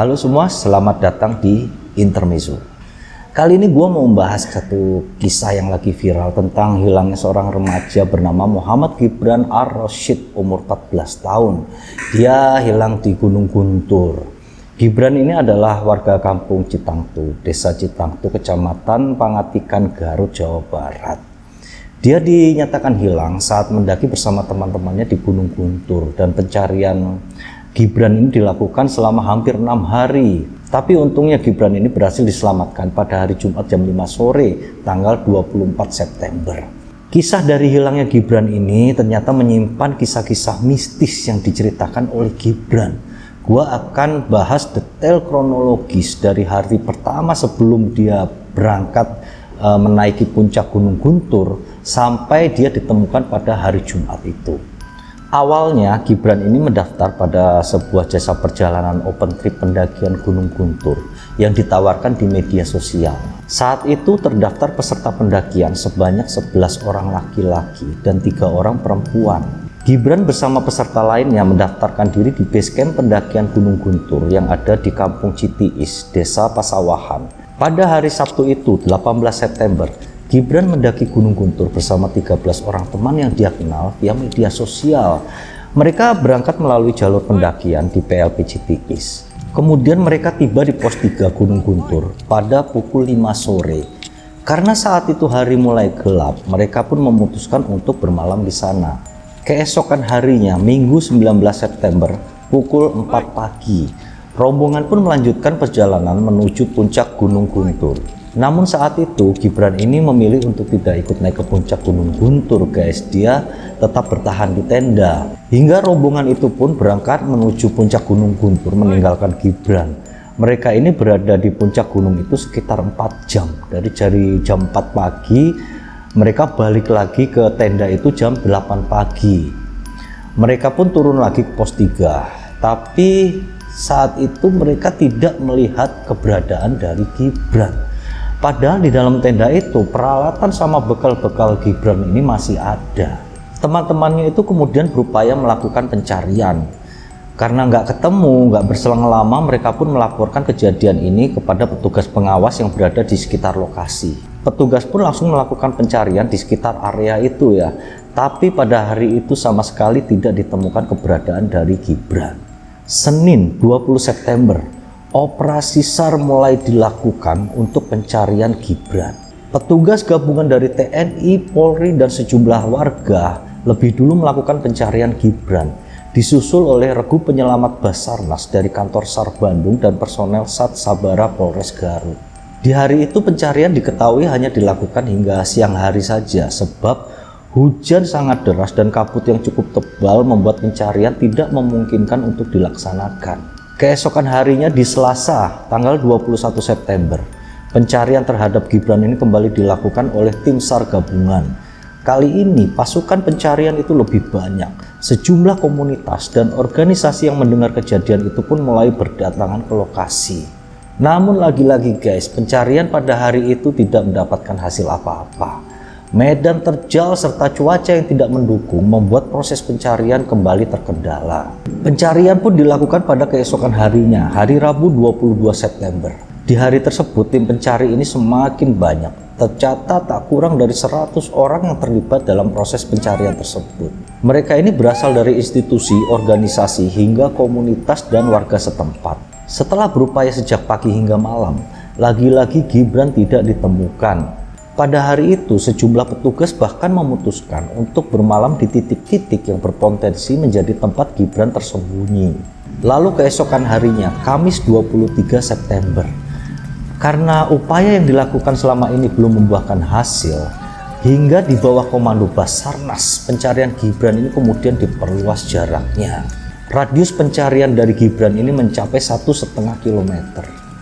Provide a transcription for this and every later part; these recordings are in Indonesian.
Halo semua, selamat datang di Intermezzo. Kali ini gue mau membahas satu kisah yang lagi viral tentang hilangnya seorang remaja bernama Muhammad Gibran Ar-Rasyid, umur 14 tahun. Dia hilang di Gunung Guntur. Gibran ini adalah warga kampung Citangtu, desa Citangtu, kecamatan Pangatikan, Garut, Jawa Barat. Dia dinyatakan hilang saat mendaki bersama teman-temannya di Gunung Guntur, dan pencarian Gibran ini dilakukan selama hampir 6 hari. Tapi untungnya Gibran ini berhasil diselamatkan pada hari Jumat jam 5 sore tanggal 24 September. Kisah dari hilangnya Gibran ini ternyata menyimpan kisah-kisah mistis yang diceritakan oleh Gibran. Gua akan bahas detail kronologis dari hari pertama sebelum dia berangkat menaiki puncak Gunung Guntur sampai dia ditemukan pada hari Jumat itu. Awalnya Gibran ini mendaftar pada sebuah jasa perjalanan open trip pendakian Gunung Guntur yang ditawarkan di media sosial. Saat itu terdaftar peserta pendakian sebanyak 11 orang laki-laki dan 3 orang perempuan. Gibran bersama peserta lainnya mendaftarkan diri di base camp pendakian Gunung Guntur yang ada di Kampung Citiis, Desa Pasawahan. Pada hari Sabtu itu, 18 September, Gibran mendaki Gunung Guntur bersama 13 orang teman yang dia kenal via media sosial. Mereka berangkat melalui jalur pendakian di PLP Citiis. Kemudian mereka tiba di pos 3 Gunung Guntur pada pukul 5 sore. Karena saat itu hari mulai gelap, mereka pun memutuskan untuk bermalam di sana. Keesokan harinya, Minggu 19 September, pukul 4 pagi, rombongan pun melanjutkan perjalanan menuju puncak Gunung Guntur. Namun saat itu Gibran ini memilih untuk tidak ikut naik ke puncak Gunung Guntur, guys. Dia tetap bertahan di tenda. Hingga rombongan itu pun berangkat menuju puncak Gunung Guntur meninggalkan Gibran. Mereka ini berada di puncak gunung itu sekitar 4 jam. Dari jam 4 pagi mereka balik lagi ke tenda itu jam 8 pagi. Mereka pun turun lagi ke pos 3. Tapi saat itu mereka tidak melihat keberadaan dari Gibran. Padahal di dalam tenda itu peralatan sama bekal-bekal Gibran ini masih ada. Teman-temannya itu kemudian berupaya melakukan pencarian. Karena nggak ketemu, nggak berselang lama, mereka pun melaporkan kejadian ini kepada petugas pengawas yang berada di sekitar lokasi. Petugas pun langsung melakukan pencarian di sekitar area itu ya. Tapi pada hari itu sama sekali tidak ditemukan keberadaan dari Gibran. Senin 20 September. Operasi SAR mulai dilakukan untuk pencarian Gibran. Petugas gabungan dari TNI, Polri, dan sejumlah warga lebih dulu melakukan pencarian Gibran, disusul oleh regu penyelamat Basarnas dari kantor SAR Bandung dan personel Sat Sabara Polres Garut. Di hari itu pencarian diketahui hanya dilakukan hingga siang hari saja, sebab hujan sangat deras dan kabut yang cukup tebal membuat pencarian tidak memungkinkan untuk dilaksanakan. Keesokan harinya di Selasa, tanggal 21 September, pencarian terhadap Gibran ini kembali dilakukan oleh tim SAR gabungan. Kali ini pasukan pencarian itu lebih banyak. Sejumlah komunitas dan organisasi yang mendengar kejadian itu pun mulai berdatangan ke lokasi. Namun lagi-lagi guys, pencarian pada hari itu tidak mendapatkan hasil apa-apa. Medan terjal serta cuaca yang tidak mendukung membuat proses pencarian kembali terkendala. Pencarian pun dilakukan pada keesokan harinya, hari Rabu 22 September. Di hari tersebut tim pencari ini semakin banyak. Tercatat tak kurang dari 100 orang yang terlibat dalam proses pencarian tersebut. Mereka ini berasal dari institusi, organisasi, hingga komunitas dan warga setempat. Setelah berupaya sejak pagi hingga malam, lagi-lagi Gibran tidak ditemukan. Pada hari itu, sejumlah petugas bahkan memutuskan untuk bermalam di titik-titik yang berpotensi menjadi tempat Gibran tersembunyi. Lalu keesokan harinya, Kamis 23 September, karena upaya yang dilakukan selama ini belum membuahkan hasil, hingga di bawah komando Basarnas, pencarian Gibran ini kemudian diperluas jaraknya. Radius pencarian dari Gibran ini mencapai 1,5 km.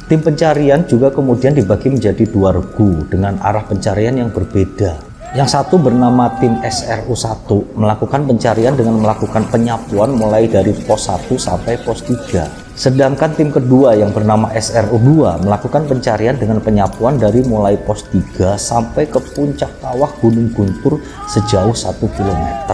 Tim pencarian juga kemudian dibagi menjadi 2 regu dengan arah pencarian yang berbeda. Yang satu bernama tim SRU-1 melakukan pencarian dengan melakukan penyapuan mulai dari pos 1 sampai pos 3. Sedangkan tim kedua yang bernama SRU-2 melakukan pencarian dengan penyapuan dari mulai pos 3 sampai ke puncak kawah Gunung Guntur sejauh 1 km.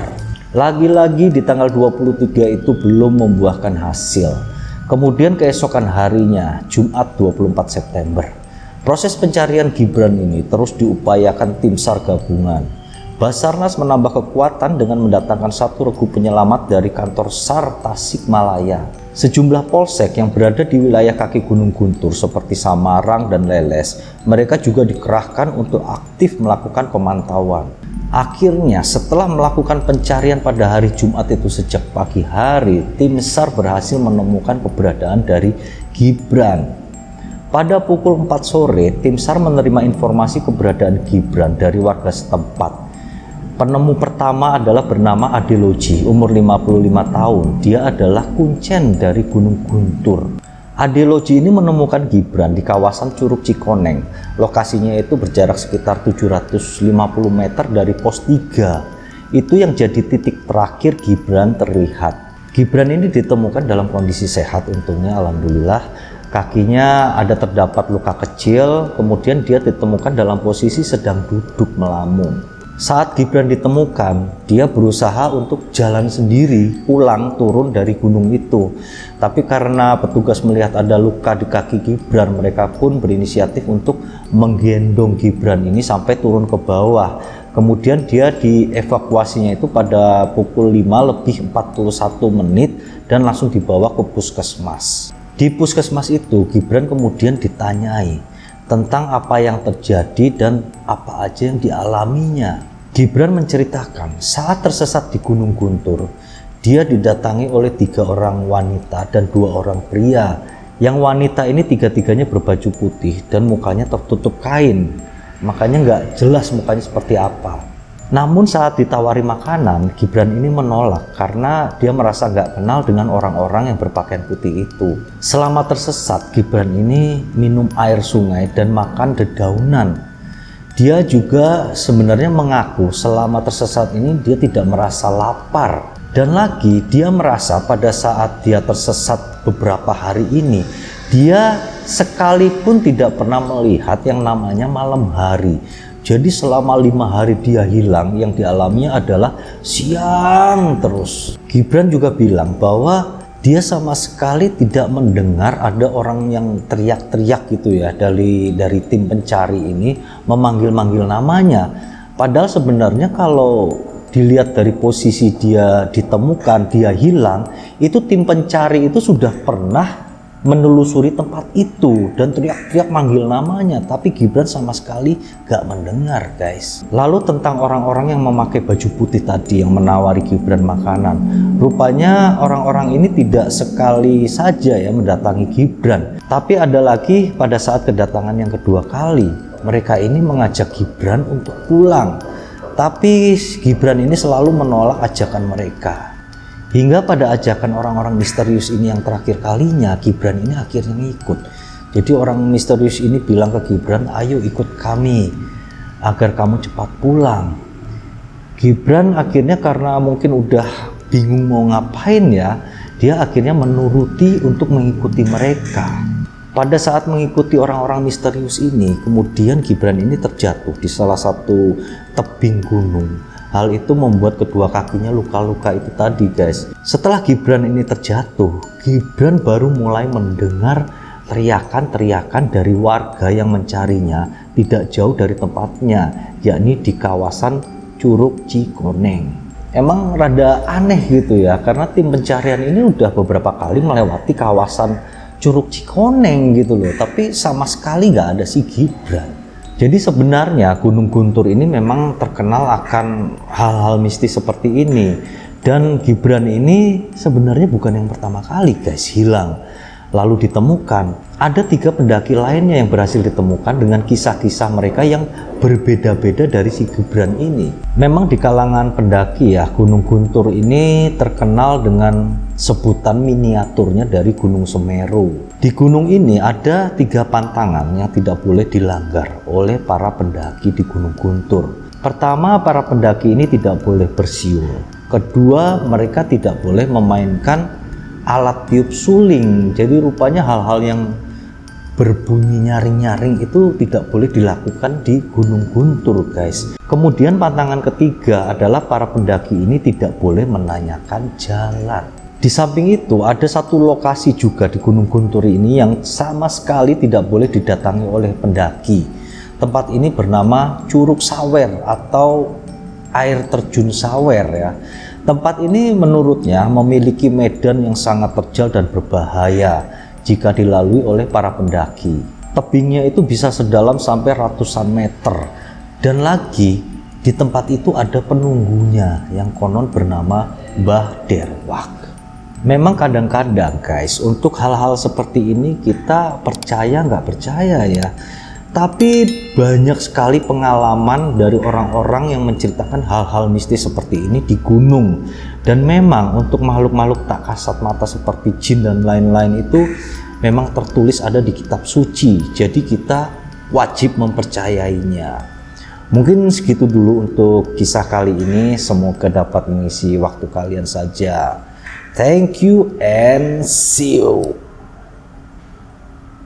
Lagi-lagi di tanggal 23 itu belum membuahkan hasil. Kemudian keesokan harinya, Jumat 24 September, proses pencarian Gibran ini terus diupayakan tim SAR gabungan. Basarnas menambah kekuatan dengan mendatangkan 1 regu penyelamat dari kantor SAR Tasikmalaya. Sejumlah polsek yang berada di wilayah kaki Gunung Guntur seperti Samarang dan Leles, mereka juga dikerahkan untuk aktif melakukan pemantauan. Akhirnya setelah melakukan pencarian pada hari Jumat itu sejak pagi hari, tim SAR berhasil menemukan keberadaan dari Gibran. Pada pukul 4 sore, tim SAR menerima informasi keberadaan Gibran dari warga setempat. Penemu pertama adalah bernama Adeloji, umur 55 tahun. Dia adalah kuncen dari Gunung Guntur. Adeloji ini menemukan Gibran di kawasan Curug Cikoneng. Lokasinya itu berjarak sekitar 750 meter dari pos 3. Itu yang jadi titik terakhir Gibran terlihat. Gibran ini ditemukan dalam kondisi sehat untungnya, alhamdulillah. Kakinya ada terdapat luka kecil, kemudian dia ditemukan dalam posisi sedang duduk melamun. Saat Gibran ditemukan, dia berusaha untuk jalan sendiri pulang turun dari gunung itu. Tapi karena petugas melihat ada luka di kaki Gibran, mereka pun berinisiatif untuk menggendong Gibran ini sampai turun ke bawah. Kemudian dia dievakuasinya itu pada pukul 5:41 dan langsung dibawa ke puskesmas. Di puskesmas itu, Gibran kemudian ditanyai tentang apa yang terjadi dan apa aja yang dialaminya. Gibran menceritakan saat tersesat di Gunung Guntur, dia didatangi oleh 3 orang wanita dan 2 orang pria. Yang wanita ini tiga-tiganya berbaju putih dan mukanya tertutup kain, makanya nggak jelas mukanya seperti apa. Namun saat ditawari makanan, Gibran ini menolak karena dia merasa nggak kenal dengan orang-orang yang berpakaian putih itu. Selama tersesat, Gibran ini minum air sungai dan makan dedaunan. Dia juga sebenarnya mengaku selama tersesat ini dia tidak merasa lapar. Dan lagi dia merasa pada saat dia tersesat beberapa hari ini, dia sekalipun tidak pernah melihat yang namanya malam hari. Jadi selama 5 hari dia hilang, yang dialaminya adalah siang terus. Gibran juga bilang bahwa dia sama sekali tidak mendengar ada orang yang teriak-teriak gitu ya dari tim pencari ini memanggil-manggil namanya. Padahal sebenarnya kalau dilihat dari posisi dia ditemukan, dia hilang, itu tim pencari itu sudah pernah menelusuri tempat itu dan teriak-teriak manggil namanya, tapi Gibran sama sekali gak mendengar, guys. Lalu tentang orang-orang yang memakai baju putih tadi yang menawari Gibran makanan, rupanya orang-orang ini tidak sekali saja ya mendatangi Gibran, tapi ada lagi pada saat kedatangan yang kedua kali. Mereka ini mengajak Gibran untuk pulang, tapi Gibran ini selalu menolak ajakan mereka. Hingga pada ajakan orang-orang misterius ini yang terakhir kalinya, Gibran ini akhirnya ngikut. Jadi orang misterius ini bilang ke Gibran, ayo ikut kami agar kamu cepat pulang. Gibran akhirnya karena mungkin udah bingung mau ngapain ya, dia akhirnya menuruti untuk mengikuti mereka. Pada saat mengikuti orang-orang misterius ini, kemudian Gibran ini terjatuh di salah satu tebing gunung. Hal itu membuat kedua kakinya luka-luka itu tadi, guys. Setelah Gibran ini terjatuh, Gibran baru mulai mendengar teriakan-teriakan dari warga yang mencarinya tidak jauh dari tempatnya, yakni di kawasan Curug Cikoneng. Emang rada aneh gitu ya, karena tim pencarian ini udah beberapa kali melewati kawasan Curug Cikoneng gitu loh, tapi sama sekali nggak ada si Gibran. Jadi sebenarnya Gunung Guntur ini memang terkenal akan hal-hal mistis seperti ini. Dan Gibran ini sebenarnya bukan yang pertama kali, guys, hilang lalu ditemukan. Ada 3 pendaki lainnya yang berhasil ditemukan dengan kisah-kisah mereka yang berbeda-beda dari si Gibran ini. Memang di kalangan pendaki ya, Gunung Guntur ini terkenal dengan sebutan miniaturnya dari Gunung Semeru. Di gunung ini ada 3 pantangan yang tidak boleh dilanggar oleh para pendaki di Gunung Guntur. Pertama, para pendaki ini tidak boleh bersiul. Kedua, mereka tidak boleh memainkan alat tiup suling. Jadi rupanya hal-hal yang berbunyi nyaring-nyaring itu tidak boleh dilakukan di Gunung Guntur, guys. Kemudian pantangan ketiga adalah para pendaki ini tidak boleh menanyakan jalan. Di samping itu ada satu lokasi juga di Gunung Guntur ini yang sama sekali tidak boleh didatangi oleh pendaki. Tempat ini bernama Curug Sawer atau air terjun Sawer ya. Tempat ini menurutnya memiliki medan yang sangat terjal dan berbahaya jika dilalui oleh para pendaki. Tebingnya itu bisa sedalam sampai ratusan meter. Dan lagi di tempat itu ada penunggunya yang konon bernama Mbah Derwak. Memang kadang-kadang guys, untuk hal-hal seperti ini kita percaya nggak percaya ya. Tapi banyak sekali pengalaman dari orang-orang yang menceritakan hal-hal mistis seperti ini di gunung. Dan memang untuk makhluk-makhluk tak kasat mata seperti jin dan lain-lain itu memang tertulis ada di kitab suci. Jadi kita wajib mempercayainya. Mungkin segitu dulu untuk kisah kali ini. Semoga dapat mengisi waktu kalian saja. Thank you and see you.